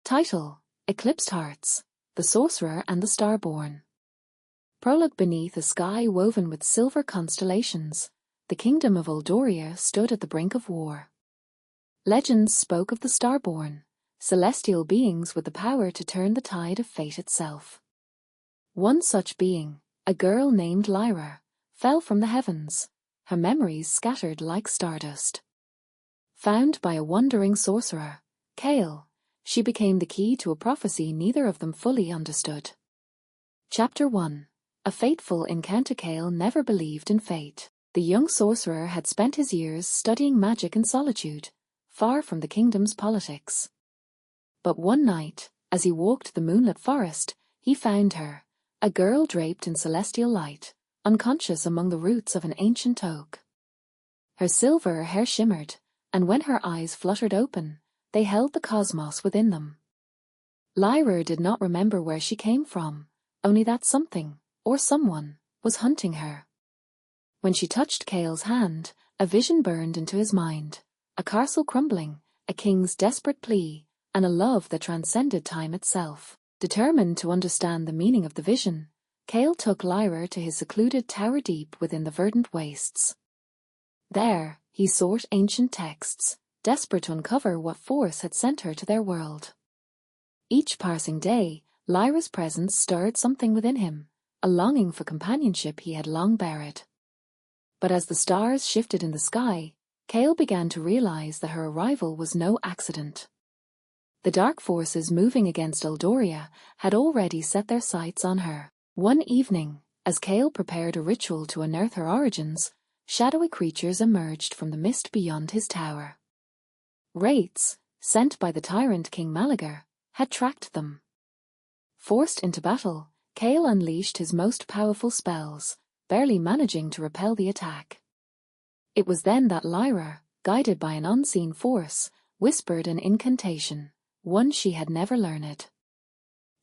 Title: Eclipsed Hearts, the Sorcerer and the Starborn. Prologue. Beneath a sky woven with silver constellations, the kingdom of Eldoria stood at the brink of war. Legends spoke of the Starborn, celestial beings with the power to turn the tide of fate itself. One such being, a girl named Lyra, fell from the heavens, her memories scattered like stardust. Found by a wandering sorcerer, Kale, she became the key to a prophecy neither of them fully understood. Chapter 1. A fateful encounter. Kale never believed in fate. The young sorcerer had spent his years studying magic in solitude, far from the kingdom's politics. But one night, as he walked the moonlit forest, he found her, a girl draped in celestial light, unconscious among the roots of an ancient oak. Her silver hair shimmered, and when her eyes fluttered open, they held the cosmos within them. Lyra did not remember where she came from, only that something, or someone, was hunting her. When she touched Kale's hand, a vision burned into his mind, a castle crumbling, a king's desperate plea, and a love that transcended time itself. Determined to understand the meaning of the vision, Kale took Lyra to his secluded tower deep within the verdant wastes. There, he sought ancient texts, desperate to uncover what force had sent her to their world. Each passing day, Lyra's presence stirred something within him, a longing for companionship he had long buried. But as the stars shifted in the sky, Kale began to realize that her arrival was no accident. The dark forces moving against Eldoria had already set their sights on her. One evening, as Kale prepared a ritual to unearth her origins, shadowy creatures emerged from the mist beyond his tower. Wraiths, sent by the tyrant King Malagar, had tracked them. Forced into battle, Kale unleashed his most powerful spells, barely managing to repel the attack. It was then that Lyra, guided by an unseen force, whispered an incantation, one she had never learned.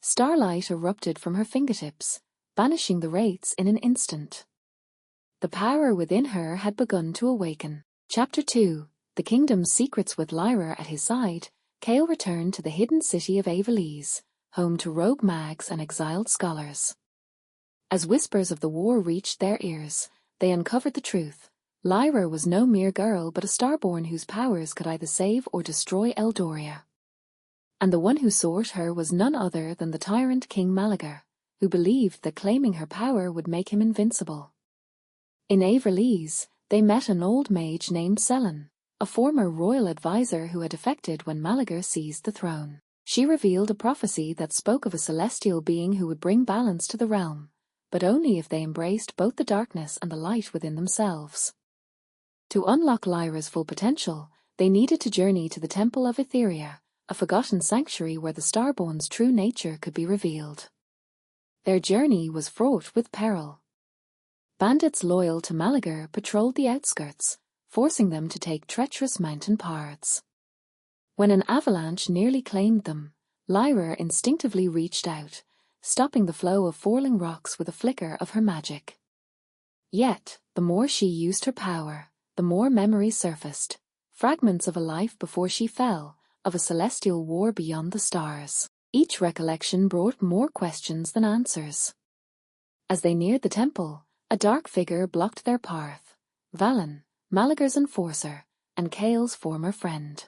Starlight erupted from her fingertips, banishing the wraiths in an instant. The power within her had begun to awaken. Chapter 2. The kingdom's secrets. With Lyra at his side, Kale returned to the hidden city of Avalese, home to rogue mags and exiled scholars. As whispers of the war reached their ears, they uncovered the truth. Lyra was no mere girl but a Starborn whose powers could either save or destroy Eldoria. And the one who sought her was none other than the tyrant King Malagar, who believed that claiming her power would make him invincible. In Avalese, they met an old mage named Selene, a former royal advisor who had defected when Malagar seized the throne. She revealed a prophecy that spoke of a celestial being who would bring balance to the realm, but only if they embraced both the darkness and the light within themselves. To unlock Lyra's full potential, they needed to journey to the Temple of Etheria, a forgotten sanctuary where the Starborn's true nature could be revealed. Their journey was fraught with peril. Bandits loyal to Malagar patrolled the outskirts, forcing them to take treacherous mountain paths. When an avalanche nearly claimed them, Lyra instinctively reached out, stopping the flow of falling rocks with a flicker of her magic. Yet, the more she used her power, the more memories surfaced, fragments of a life before she fell, of a celestial war beyond the stars. Each recollection brought more questions than answers. As they neared the temple, a dark figure blocked their path, Valen, Malagar's enforcer, and Kale's former friend.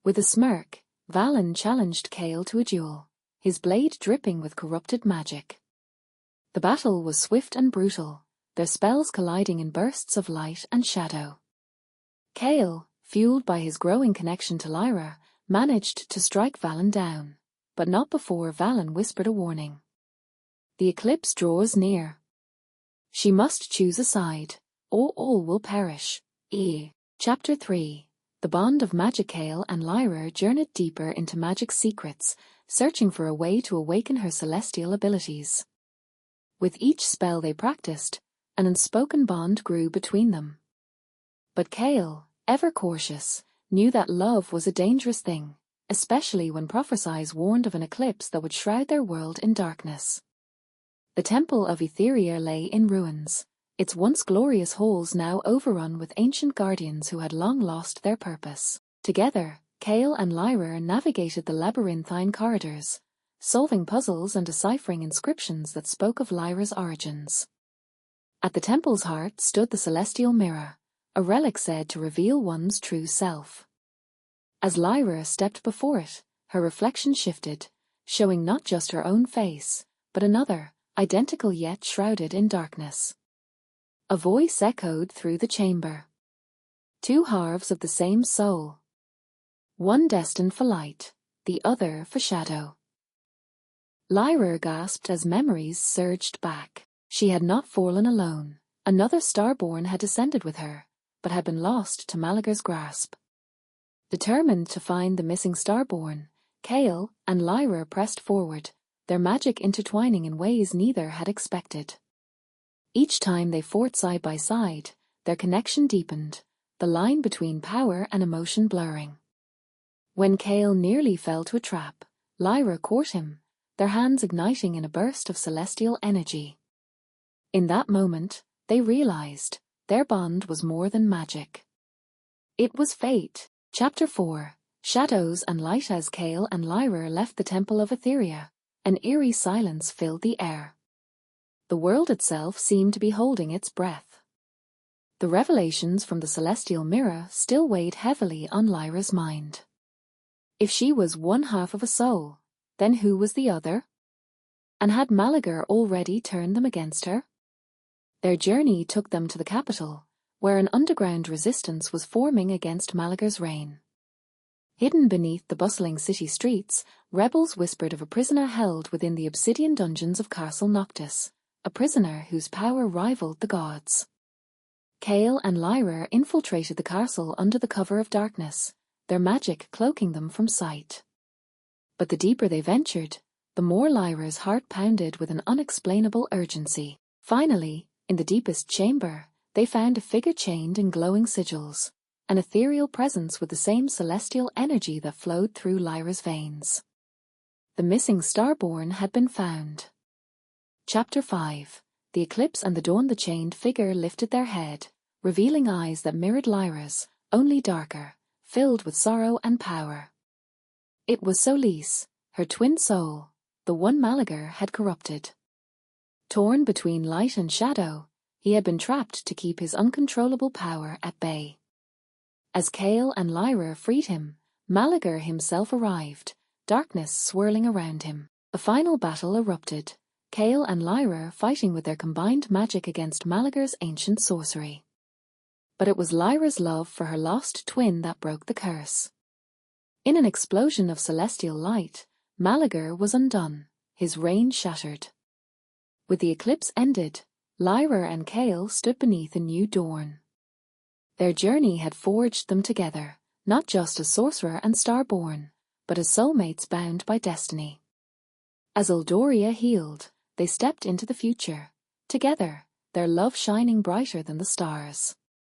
With a smirk, Valen challenged Kale to a duel, his blade dripping with corrupted magic. The battle was swift and brutal, their spells colliding in bursts of light and shadow. Kale, fueled by his growing connection to Lyra, managed to strike Valen down, but not before Valen whispered a warning. The eclipse draws near. She must choose a side, or all will perish. Chapter 3. The bond of magic. Kale and Lyra journeyed deeper into magic's secrets, searching for a way to awaken her celestial abilities. With each spell they practiced, an unspoken bond grew between them. But Kale, ever cautious, knew that love was a dangerous thing, especially when prophecies warned of an eclipse that would shroud their world in darkness. The Temple of Etheria lay in ruins, its once glorious halls now overrun with ancient guardians who had long lost their purpose. Together, Kale and Lyra navigated the labyrinthine corridors, solving puzzles and deciphering inscriptions that spoke of Lyra's origins. At the temple's heart stood the celestial mirror, a relic said to reveal one's true self. As Lyra stepped before it, her reflection shifted, showing not just her own face, but another, identical yet shrouded in darkness. A voice echoed through the chamber. Two halves of the same soul. One destined for light, the other for shadow. Lyra gasped as memories surged back. She had not fallen alone. Another Starborn had descended with her, but had been lost to Malagar's grasp. Determined to find the missing Starborn, Kale and Lyra pressed forward, their magic intertwining in ways neither had expected. Each time they fought side by side, their connection deepened, the line between power and emotion blurring. When Kale nearly fell to a trap, Lyra caught him, their hands igniting in a burst of celestial energy. In that moment, they realized their bond was more than magic. It was fate. Chapter 4. Shadows and Light. As Kale and Lyra left the Temple of Etheria, an eerie silence filled the air. The world itself seemed to be holding its breath. The revelations from the celestial mirror still weighed heavily on Lyra's mind. If she was one half of a soul, then who was the other? And had Malagar already turned them against her? Their journey took them to the capital, where an underground resistance was forming against Malagar's reign. Hidden beneath the bustling city streets, rebels whispered of a prisoner held within the obsidian dungeons of Castle Noctis, a prisoner whose power rivaled the gods. Kale and Lyra infiltrated the castle under the cover of darkness, their magic cloaking them from sight. But the deeper they ventured, the more Lyra's heart pounded with an unexplainable urgency. Finally, in the deepest chamber, they found a figure chained in glowing sigils, an ethereal presence with the same celestial energy that flowed through Lyra's veins. The missing Starborn had been found. Chapter 5. The Eclipse and the Dawn. The chained figure lifted their head, revealing eyes that mirrored Lyra's, only darker, filled with sorrow and power. It was Solis, her twin soul, the one Malagar had corrupted. Torn between light and shadow, he had been trapped to keep his uncontrollable power at bay. As Kale and Lyra freed him, Malagar himself arrived, darkness swirling around him. A final battle erupted, Kale and Lyra fighting with their combined magic against Malagar's ancient sorcery. But it was Lyra's love for her lost twin that broke the curse. In an explosion of celestial light, Malagar was undone, his reign shattered. With the eclipse ended, Lyra and Kale stood beneath a new dawn. Their journey had forged them together, not just as Sorcerer and Starborn, but as soulmates bound by destiny. As Eldoria healed, they stepped into the future, together, their love shining brighter than the stars.